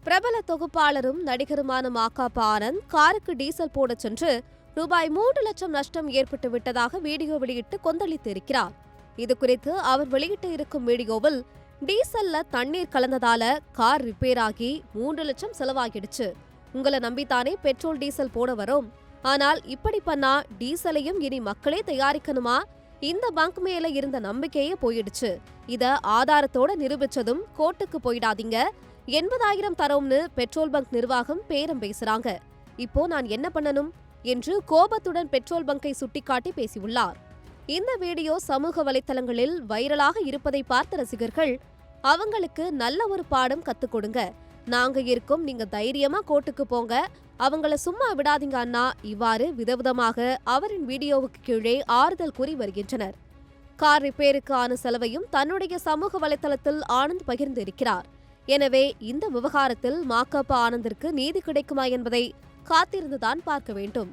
பிரபல தொகுப்பாளரும் நடிகருமான மாகாபா ஆனந்த் காருக்கு டீசல் போடச் சென்று ரூபாய் 3 லட்சம் நஷ்டம் ஏற்பட்டு விட்டதாக வீடியோ வெளியிட்டு கொந்தளித்திருக்கிறார். இதுகுறித்து அவர் வெளியிட்டு இருக்கும் வீடியோவில், டீசல்ல தண்ணீர் கலந்ததால கார் ரிப்பேர் ஆகி 3 லட்சம் செலவாகிடுச்சு. உங்களை நம்பித்தானே பெட்ரோல் டீசல் போட வரும். ஆனால் இப்படி பண்ணா டீசலையும் இனி மக்களே தயாரிக்கணுமா? இந்த பங்க் மேல இருந்த நம்பிக்கையே போயிடுச்சு. இத ஆதாரத்தோட நிரூபிச்சதும் கோர்ட்டுக்கு போயிடாதீங்க. 80,000 தரோம்னு பெட்ரோல் பங்க் நிர்வாகம் பேரம் பேசுறாங்க. இப்போ நான் என்ன பண்ணணும் என்று கோபத்துடன் பெட்ரோல் பங்கை சுட்டிக்காட்டி பேசியுள்ளார். இந்த வீடியோ சமூக வலைத்தளங்களில் வைரலாக இருப்பதை பார்த்த ரசிகர்கள், அவங்களுக்கு நல்ல ஒரு பாடம் கத்துக் கொடுங்க, நாங்க இருக்கோம், நீங்க தைரியமா கோர்ட்டுக்கு போங்க, அவங்கள சும்மா விடாதீங்க அண்ணா, இவ்வாறு விதவிதமாக அவரின் வீடியோவுக்கு கீழே ஆறுதல் கூறி வருகின்றனர். கார் ரிப்பேருக்கு ஆன செலவையும் தன்னுடைய சமூக வலைத்தளத்தில் ஆனந்த் பகிர்ந்திருக்கிறார். எனவே இந்த விவகாரத்தில் மாகாபா ஆனந்திற்கு நீதி கிடைக்குமா என்பதை காத்திருந்துதான் பார்க்க வேண்டும்.